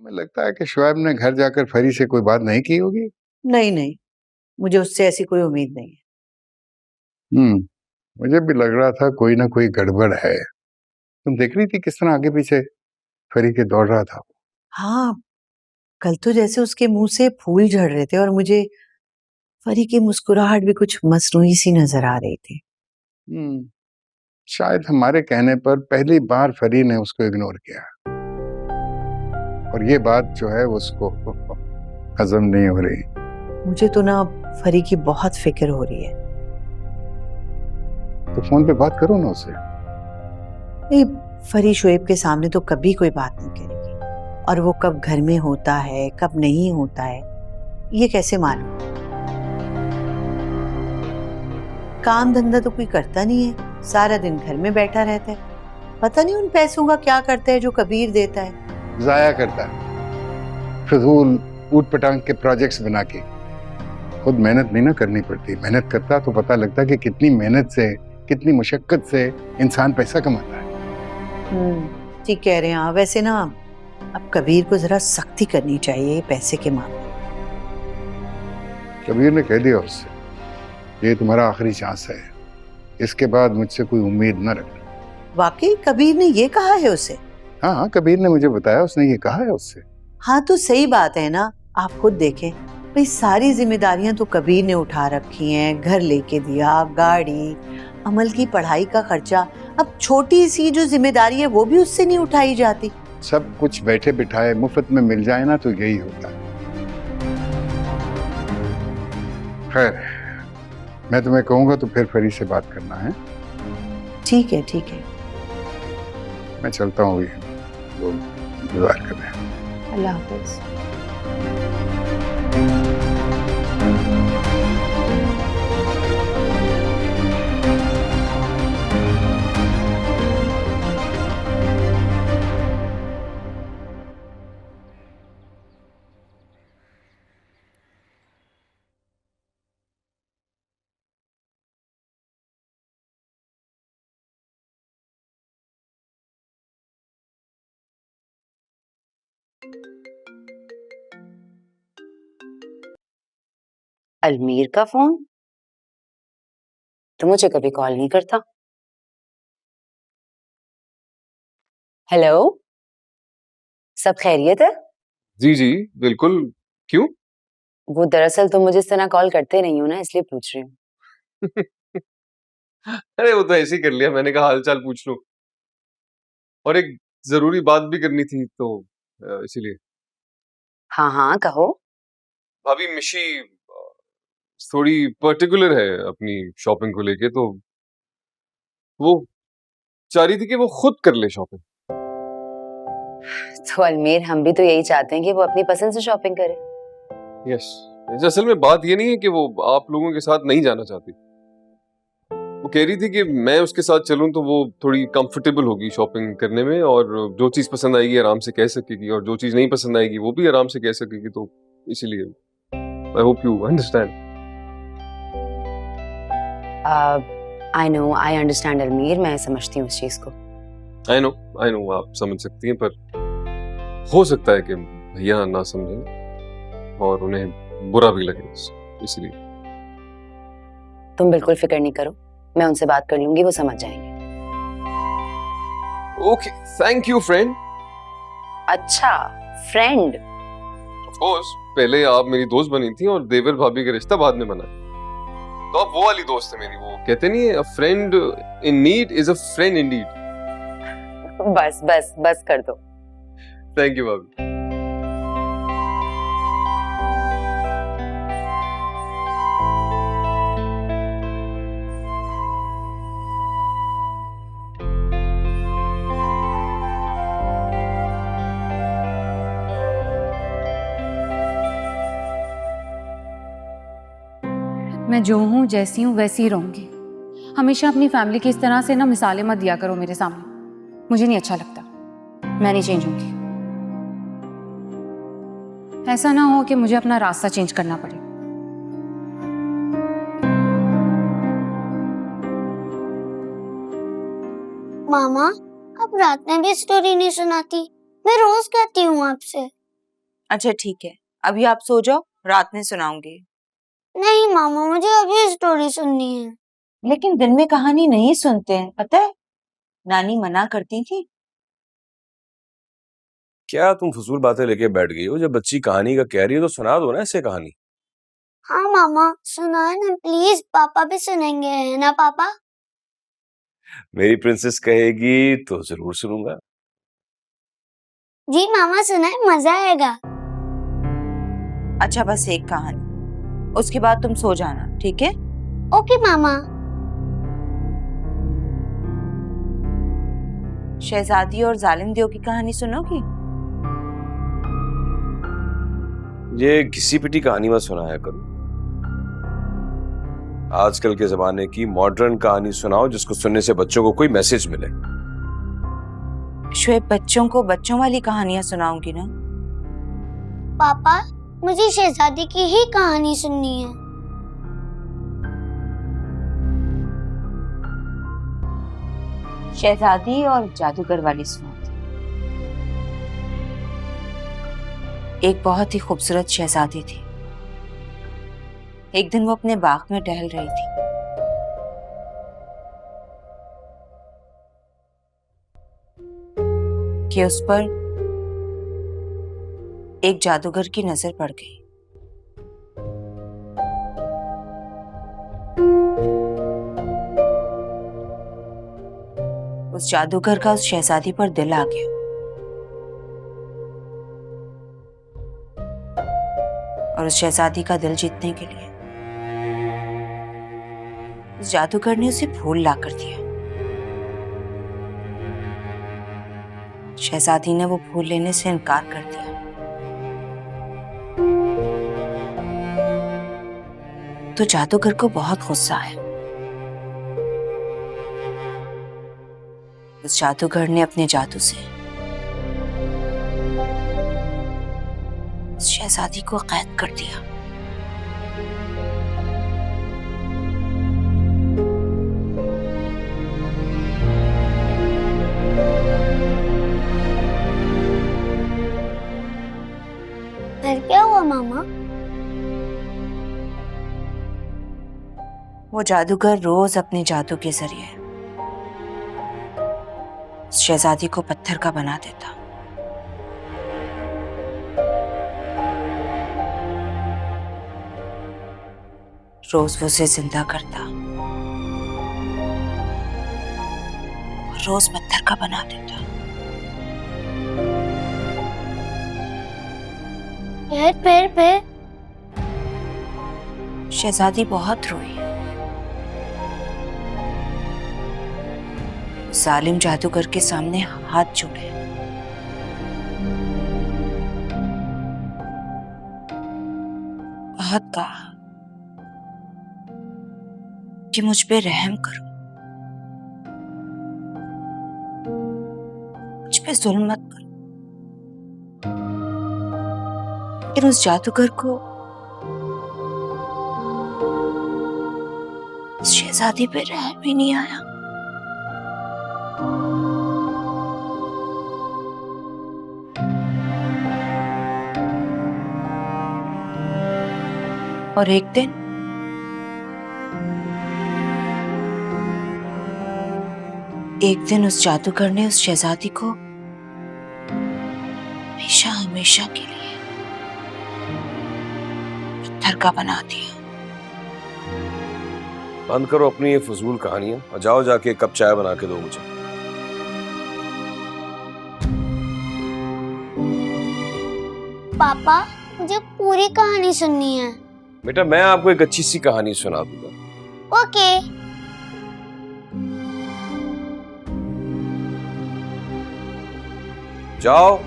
तुम्हें लगता है कि शुएब ने घर जाकर फरी से कोई बात नहीं की होगी? नहीं नहीं, मुझे उससे ऐसी कोई उम्मीद नहीं है। मुझे भी लग रहा था कोई ना कोई गड़बड़ है। तुम देख रही थी किस तरह आगे पीछे फरी के दौड़ रहा था? हाँ, कल तो जैसे उसके मुंह से फूल झड़ रहे थे और मुझे फरी की मुस्कुराहट भी कुछ मसनूई सी नजर आ रही थी। शायद हमारे कहने पर पहली बार फरी ने उसको इग्नोर किया और ये बात जो है उसको हजम नहीं हो रही। मुझे तो ना फरी की बहुत फिक्र हो रही है। तो फोन पे बात करो ना उससे। नहीं, फरी शोएब के सामने तो कभी कोई बात नहीं करेगी, और वो कब घर में होता है कब नहीं होता है ये कैसे मालूम? काम धंधा तो कोई करता नहीं है, सारा दिन घर में बैठा रहता है। पता नहीं उन पैसों का क्या करता है जो कबीर देता है। जाया करता है, फिजूल ऊट पटांग के प्रोजेक्ट्स बना के। खुद मेहनत नहीं ना करनी पड़ती, मेहनत करता तो पता लगता कि कितनी मेहनत से, कितनी मुशक्कत से इंसान पैसा कमाता है। ठीक कह रहे हैं आप। वैसे ना अब कबीर को जरा सख्ती करनी चाहिए पैसे के मामले। कबीर ने कह दिया उससे, ये तुम्हारा आखिरी चांस है, इसके बाद मुझसे कोई उम्मीद न रखना। वाकई कबीर ने ये कहा है उसे? हाँ, कबीर ने मुझे बताया, उसने ये कहा है उससे। हाँ तो सही बात है ना। आप खुद देखें भाई, सारी जिम्मेदारियां तो कबीर ने उठा रखी हैं। घर लेके दिया, गाड़ी, अमल की पढ़ाई का खर्चा। अब छोटी सी जो जिम्मेदारी है वो भी उससे नहीं उठाई जाती। सब कुछ बैठे बिठाए मुफ्त में मिल जाए ना तो यही होता है। खैर, मैं तुम्हें कहूंगा तो फिर फरी से बात करना है। ठीक है ठीक है, मैं चलता हूँ, वो इंतजार कर रहे हैं। अल्लाह हाफिज। अलमीर का फोन तो मुझे कभी कॉल नहीं करता। हेलो, सब खैरियत है? जी जी बिल्कुल। क्यों? वो दरअसल तुम मुझे इस तरह कॉल करते नहीं हो ना, इसलिए पूछ रही हूँ। अरे वो तो ऐसे ही कर लिया, मैंने कहा हाल चाल पूछ लूं, और एक जरूरी बात भी करनी थी तो इसीलिए। हाँ हाँ कहो। भाभी मिशी थोड़ी पर्टिकुलर है अपनी शॉपिंग को लेके, तो वो चाह रही थी कि वो खुद कर ले शॉपिंग। तो अलमीर, हम भी तो यही चाहते हैं कि वो अपनी पसंद से शॉपिंग करे। यस, असल में बात ये नहीं है कि वो आप लोगों के साथ नहीं जाना चाहती। वो कह रही थी कि मैं उसके साथ चलूं तो वो थोड़ी कंफर्टेबल होगी शॉपिंग करने में, और जो चीज पसंद आएगी आराम से कह सकेगी, और जो चीज नहीं पसंद आएगी वो भी आराम से कह सकेगी। तो इसीलिए I hope you understand. I know, I understand Almir, मैं समझती हूँ इस चीज को। आई नो आप समझ सकती हैं, पर हो सकता है कि भैया ना समझें और उन्हें बुरा भी लगे, इसलिए। तुम बिल्कुल फिक्र नहीं करो, मैं उनसे बात कर लूंगी, वो समझ जाएंगे। Okay, thank you friend. अच्छा, फ्रेंड? ऑफ कोर्स, पहले आप मेरी दोस्त बनी थी और देवर भाभी का रिश्ता बाद में बना, तो आप वो वाली दोस्त है मेरी। वो कहते नहीं है, अ friend in need is a friend Indeed. बस बस बस कर दो। थैंक यू भाभी। मैं जो हूँ, जैसी हूँ वैसी ही रहूंगी। हमेशा अपनी फैमिली की इस तरह से ना मिसालें मत दिया करो मेरे सामने, मुझे नहीं अच्छा लगता। मैं नहीं चेंज होंगी। ऐसा ना हो कि मुझे अपना रास्ता चेंज करना पड़े। मामा, आप रात में भी स्टोरी नहीं सुनाती। मैं रोज कहती हूँ आपसे। अच्छा ठीक है, अभी आप सो जाओ, रात में सुनाऊंगी। नहीं मामा, मुझे अभी स्टोरी सुननी है। लेकिन दिन में कहानी नहीं सुनते हैं, पता है, नानी मना करती थी। क्या तुम फजूल बातें लेके बैठ गई हो? जब बच्ची कहानी का कह रही है तो सुना दो ना ऐसे कहानी। हाँ मामा, सुनाए ना प्लीज, पापा भी सुनेंगे, है ना पापा? मेरी प्रिंसेस कहेगी तो जरूर सुनूंगा। जी मामा सुनाए, मजा आएगा। अच्छा बस एक कहानी, उसके बाद तुम सो जाना, ठीक है? ओके मामा। शहजादी और जालिम दियो की कहानी सुनोगी? ये घिसी पिटी कहानी मत सुनाया करो। आजकल के जमाने की मॉडर्न कहानी सुनाओ जिसको सुनने से बच्चों को कोई मैसेज मिले। शोएब, बच्चों को बच्चों वाली कहानियां सुनाऊंगी ना। पापा, मुझे शहजादी की ही कहानी सुननी है। शहजादी और जादूगर वाली सुनाती। एक बहुत ही खूबसूरत शहजादी थी। एक दिन वो अपने बाग में टहल रही थी। कि उस पर एक जादूगर की नजर पड़ गई। उस जादूगर का उस शहजादी पर दिल आ गया और उस शहजादी का दिल जीतने के लिए उस जादूगर ने उसे फूल ला कर दिया। शहजादी ने वो फूल लेने से इनकार कर दिया। तो जादूगर को बहुत गुस्सा आया। उस जादूगर ने अपने जादू से उस शहजादी को कैद कर दिया। फिर क्या हुआ मामा? वो जादूगर रोज अपने जादू के जरिए उस शहजादी को पत्थर का बना देता। रोज वो उसे जिंदा करता और रोज पत्थर का बना देता। फिर शहजादी बहुत रोई। जालिम जादूगर के सामने हाथ जोड़े। बहुत कहा कि मुझ पे रहम करो, मुझ पे जुल्म मत करो। लेकिन उस जादूगर को उस शहजादी पे रहम ही नहीं आया। और एक दिन उस जादूगर ने उस शहजादी को हमेशा हमेशा के लिए पत्थर का बना दिया। बंद करो अपनी ये फजूल कहानियां और जाओ जाके एक कप चाय बना के दो मुझे। पापा, मुझे पूरी कहानी सुननी है। बेटा मैं आपको एक अच्छी सी कहानी सुना दूंगा। ओके। जाओ।